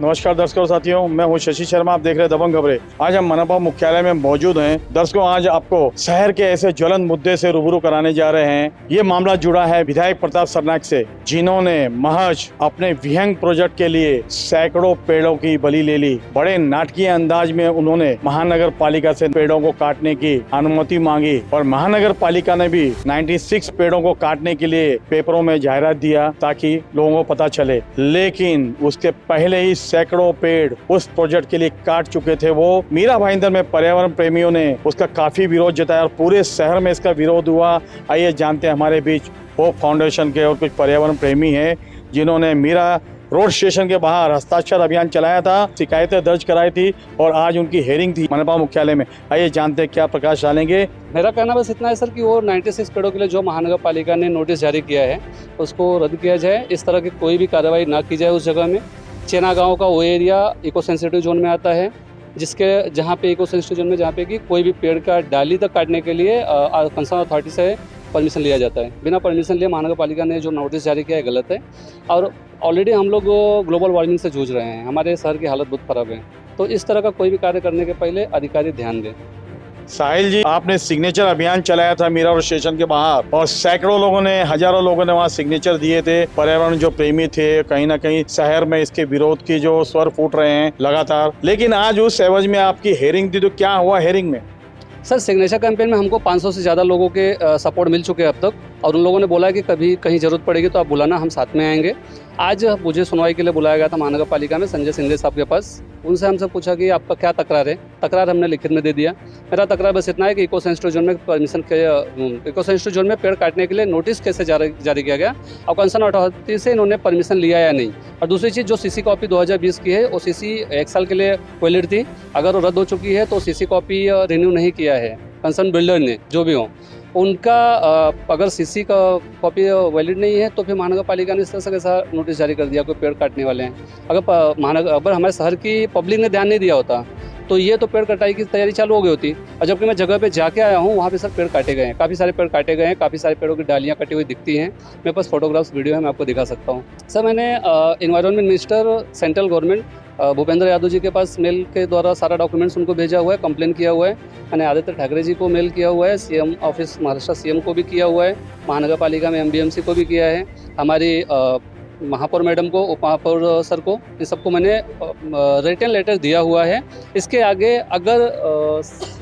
नमस्कार दर्शकों साथियों, मैं हूं शशि शर्मा। आप देख रहे हैं दबंग खबरें। आज हम मनपा मुख्यालय में मौजूद हैं। दर्शकों, आज आपको शहर के ऐसे ज्वलंत मुद्दे से रूबरू कराने जा रहे हैं। ये मामला जुड़ा है विधायक प्रताप सरनाईक से, जिन्होंने महज अपने विहंग प्रोजेक्ट के लिए सैकड़ों पेड़ों की बलि ले ली। बड़े नाटकीय अंदाज में उन्होंने महानगर पालिका से पेड़ों को काटने की अनुमति मांगी और महानगर पालिका ने भी 96 पेड़ों को काटने के लिए पेपरों में जाहिरात दिया ताकि लोगों को पता चले। लेकिन उसके पहले ही सैकड़ों पेड़ उस प्रोजेक्ट के लिए काट चुके थे। वो मीरा भाईंदर में पर्यावरण प्रेमियों ने उसका काफी विरोध जताया और पूरे शहर में इसका विरोध हुआ। आइए जानते हैं, हमारे बीच होप फाउंडेशन के और कुछ पर्यावरण प्रेमी हैं जिन्होंने मीरा रोड स्टेशन के बाहर हस्ताक्षर अभियान चलाया था, शिकायतें दर्ज कराई थी और आज उनकी हेयरिंग थी मनपा मुख्यालय में। आइए जानते हैं क्या प्रकाश डालेंगे। मेरा कहना बस इतना है सर कि वो 96 पेड़ों के लिए जो महानगर पालिका ने नोटिस जारी किया है उसको रद्द किया जाए। इस तरह की कोई भी कार्रवाई ना की जाए उस जगह में। चेना गांव का वो एरिया इको सेंसिटिव जोन में आता है, जिसके जहाँ पे इको सेंसिटिव जोन में जहाँ पे कि कोई भी पेड़ का डाली तक काटने के लिए कंसर्न अथॉरिटी से परमिशन लिया जाता है। बिना परमिशन लिए महानगर पालिका ने जो नोटिस जारी किया है गलत है और ऑलरेडी हम लोग ग्लोबल वार्मिंग से जूझ रहे हैं। हमारे शहर की हालत बहुत ख़राब है, तो इस तरह का कोई भी कार्य करने के पहले अधिकारी ध्यान दें। साहिल जी, आपने सिग्नेचर अभियान चलाया था मीरा रोड स्टेशन के बाहर और सैकड़ों लोगों ने, हजारों लोगों ने वहाँ सिग्नेचर दिए थे। पर्यावरण जो प्रेमी थे, कहीं ना कहीं शहर में इसके विरोध की जो स्वर फूट रहे हैं लगातार। लेकिन आज उस एवज में आपकी हेयरिंग थी, तो क्या हुआ हेयरिंग में? सर, सिग्नेचर कैंपेन में हमको 500 से ज़्यादा लोगों के सपोर्ट मिल चुके हैं अब तक और उन लोगों ने बोला है कि कभी कहीं ज़रूरत पड़ेगी तो आप बुलाना, हम साथ में आएंगे। आज मुझे सुनवाई के लिए बुलाया गया था महानगर पालिका में संजय सिंधे साहब के पास। उनसे हमसे पूछा कि आपका क्या तकरार है। तकरार हमने लिखित में दे दिया। मेरा तकरार बस इतना है कि इको सेंसिटिव जोन में इको सेंसिटिव जोन में पेड़ काटने के लिए नोटिस कैसे जारी किया गया और कंसर्न अथॉरिटी से इन्होंने परमिशन लिया या नहीं। और दूसरी चीज़, जो सीसी कॉपी 2020 की है वो सीसी 1 साल के लिए वैलिड थी। अगर वो रद्द हो चुकी है तो सीसी कॉपी रिन्यू नहीं किया है कंसर्न बिल्डर ने, जो भी हो उनका। अगर सीसी का कॉपी वैलिड नहीं है तो फिर महानगर पालिका ने इस तरह से कैसा नोटिस जारी कर दिया कोई पेड़ काटने वाले हैं। अगर हमारे शहर की पब्लिक ने ध्यान नहीं दिया होता तो ये तो पेड़ कटाई की तैयारी चालू हो गई होती। और जबकि मैं जगह पे जाके आया हूँ, वहाँ पे सर पेड़ काटे गए हैं, काफ़ी सारे पेड़ काटे गए हैं, काफ़ी सारे पेड़ों की डालियाँ कटी हुई दिखती हैं। मेरे पास फोटोग्राफ्स वीडियो है, मैं आपको दिखा सकता हूँ। सर, मैंने environment minister central government Bhupendra Yadav ji के पास मेल के द्वारा सारा डॉक्यूमेंट्स उनको भेजा हुआ है, कंप्लेन किया हुआ है। मैंने आदित्य ठाकरे जी को मेल किया हुआ है, सीएम ऑफिस महाराष्ट्र सीएम को भी किया हुआ है, महानगर पालिका में एमबीएमसी को भी किया है, हमारी महापौर मैडम को, उप महापौर सर को, इन सबको मैंने रिटन लेटर दिया हुआ है। इसके आगे अगर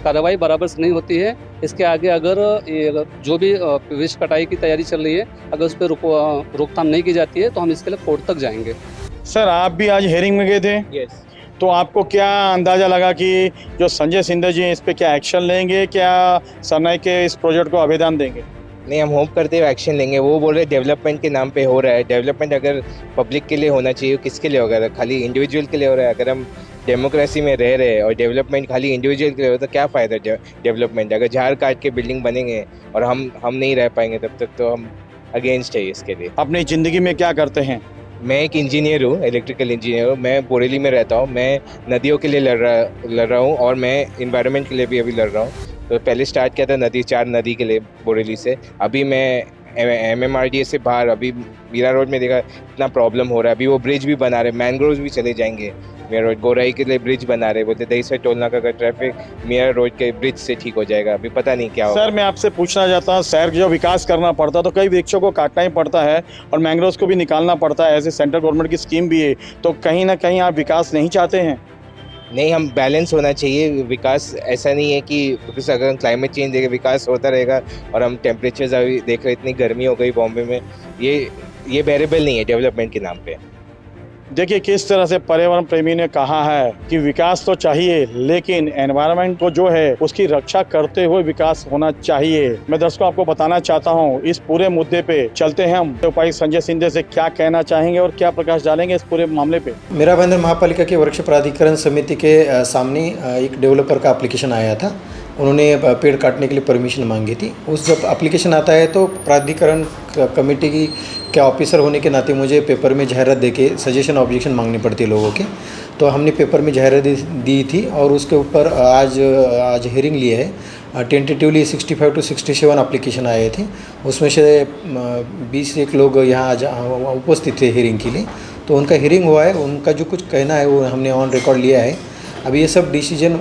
कार्रवाई बराबर से नहीं होती है, इसके आगे अगर जो भी वृक्ष कटाई की तैयारी चल रही है, अगर उस पर रोकथाम नहीं की जाती है तो हम इसके लिए कोर्ट तक जाएंगे। सर, आप भी आज हेयरिंग में गए थे? यस। तो आपको क्या अंदाजा लगा कि जो संजय सिंधे जी हैं इस पे क्या एक्शन लेंगे? क्या सरनाईक के इस प्रोजेक्ट को आवेदन देंगे? नहीं, हम होप करते हुए एक्शन लेंगे। वो बोल रहे डेवलपमेंट के नाम पे हो रहा है। डेवलपमेंट अगर पब्लिक के लिए होना चाहिए, किसके लिए होगा? खाली इंडिविजुअल के लिए हो रहा है। अगर हम डेमोक्रेसी में रह रहे हैं और डेवलपमेंट खाली इंडिविजुअल के लिए हो तो क्या फ़ायदा डेवलपमेंट? अगर झाड़ काट के बिल्डिंग बनेंगे और हम नहीं रह पाएंगे तब तक, तो हम अगेंस्ट है इसके लिए। अपनी ज़िंदगी में क्या करते हैं? मैं एक इंजीनियर हूँ, इलेक्ट्रिकल इंजीनियर हूँ। मैं बोरेली में रहता हूँ। मैं नदियों के लिए लड़ रहा हूँ और मैं इन्वायरमेंट के लिए भी अभी लड़ रहा हूँ। तो पहले स्टार्ट किया था 4 नदी के लिए बोरेली से। अभी मैं MMRDA से बाहर, अभी मीरा रोड में देखा इतना प्रॉब्लम हो रहा है। अभी वो ब्रिज भी बना रहे, मैनग्रोव्स भी चले जाएंगे मीरा रोड। गोराई के लिए ब्रिज बना रहे, बोलते दही से टोल नाका का ट्रैफिक मीरा रोड के ब्रिज से ठीक हो जाएगा। अभी पता नहीं क्या होगा। सर, मैं आपसे पूछना चाहता हूँ, शहर जो विकास करना पड़ता है तो कई वृक्षों को काटना ही पड़ता है और मैंग्रोव्स को भी निकालना पड़ता है। ऐसे सेंट्रल गवर्नमेंट की स्कीम भी है, तो कहीं ना कहीं आप विकास नहीं चाहते हैं? नहीं, हम बैलेंस होना चाहिए। विकास ऐसा नहीं है कि अगर क्लाइमेट चेंज देगा विकास होता रहेगा और हम टेम्परेचर्स अभी देख रहे, इतनी गर्मी हो गई बॉम्बे में, ये बेरेबल नहीं है डेवलपमेंट के नाम पे। देखिए, किस तरह से पर्यावरण प्रेमी ने कहा है कि विकास तो चाहिए लेकिन एनवायरनमेंट को जो है उसकी रक्षा करते हुए विकास होना चाहिए। मैं दर्शकों आपको बताना चाहता हूं, इस पूरे मुद्दे पे चलते हैं हम। उपायुक्त संजय सिंधे से क्या कहना चाहेंगे और क्या प्रकाश डालेंगे इस पूरे मामले पे? मीरा भाईंदर महापालिका के वृक्ष प्राधिकरण समिति के सामने एक डेवलपर का एप्लीकेशन आया था। उन्होंने पेड़ काटने के लिए परमिशन मांगी थी। उस जब एप्लीकेशन आता है तो प्राधिकरण कमेटी के ऑफिसर होने के नाते मुझे पेपर में जाहिरात देके सजेशन ऑब्जेक्शन मांगनी पड़ती है लोगों के। तो हमने पेपर में जाहिरात दी थी और उसके ऊपर आज हेयरिंग ली है। टेंटेटिवली 65 to 67 एप्लीकेशन आए थे। उसमें से 20 एक लोग यहाँ उपस्थित थे हेयरिंग के लिए। तो उनका हियरिंग हुआ है, उनका जो कुछ कहना है वो हमने ऑन रिकॉर्ड लिया है। अभी ये सब डिसीजन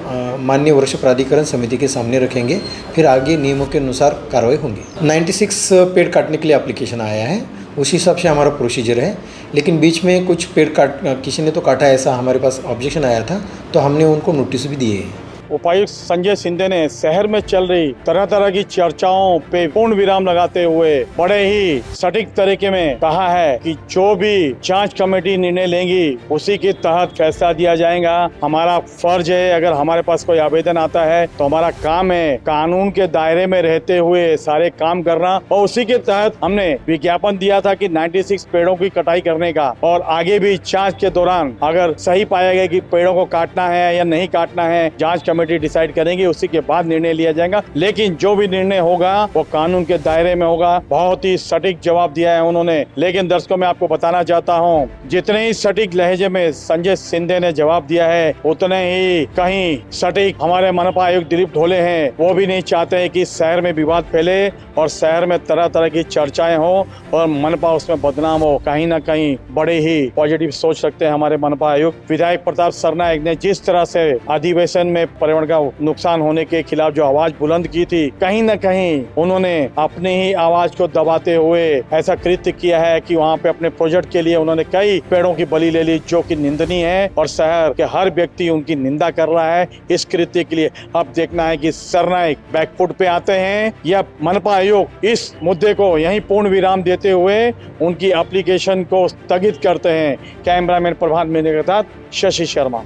माननीय वृक्ष प्राधिकरण समिति के सामने रखेंगे, फिर आगे नियमों के अनुसार कार्रवाई होंगी। 96 पेड़ काटने के लिए एप्लीकेशन आया है, उसी हिसाब से हमारा प्रोसीजर है। लेकिन बीच में कुछ पेड़ किसी ने तो काटा, ऐसा हमारे पास ऑब्जेक्शन आया था, तो हमने उनको नोटिस भी दिए हैं। उपायुक्त संजय सिंधे ने शहर में चल रही तरह तरह की चर्चाओं पे पूर्ण विराम लगाते हुए बड़े ही सटीक तरीके में कहा है कि जो भी जांच कमेटी निर्णय लेंगी उसी के तहत फैसला दिया जाएगा। हमारा फर्ज है, अगर हमारे पास कोई आवेदन आता है तो हमारा काम है कानून के दायरे में रहते हुए सारे काम करना, और उसी के तहत हमने विज्ञापन दिया था कि 96 पेड़ों की कटाई करने का, और आगे भी जांच के दौरान अगर सही पाया गया कि पेड़ों को काटना है या नहीं काटना है, जांच कमेटी डिसाइड करेंगे, उसी के बाद निर्णय लिया जाएगा। लेकिन जो भी निर्णय होगा वो कानून के दायरे में होगा। बहुत ही सटीक जवाब दिया है उन्होंने। लेकिन दर्शकों मैं आपको बताना चाहता हूँ, जितने ही सटीक लहजे में संजय सिंधे ने जवाब दिया है, उतने ही कहीं सटीक हमारे मनपा आयुक्त दिलीप ढोले हैं। वो भी नहीं चाहते हैं कि शहर में विवाद फैले और शहर में तरह तरह की चर्चाएं हो और मनपा उसमें बदनाम हो। कहीं ना कहीं बड़े ही पॉजिटिव सोच रखते हैं हमारे मनपा आयुक्त। विधायक प्रताप सरनाईक ने जिस तरह से अधिवेशन में पर्यावरण का नुकसान होने के खिलाफ जो आवाज बुलंद की थी, कहीं न कहीं उन्होंने अपनी ही आवाज को दबाते हुए ऐसा कृत्य किया है कि वहाँ पे अपने प्रोजेक्ट के लिए उन्होंने कई पेड़ों की बलि ले ली, जो कि निंदनीय है और शहर के हर व्यक्ति उनकी निंदा कर रहा है इस कृत्य के लिए। अब देखना है कि सरनाईक बैकफुट पे आते हैं या मनपा आयोग इस मुद्दे को यहीं पूर्ण विराम देते हुए उनकी एप्लीकेशन को स्थगित करते हैं। कैमरामैन प्रभात मेहने के साथ शशि शर्मा।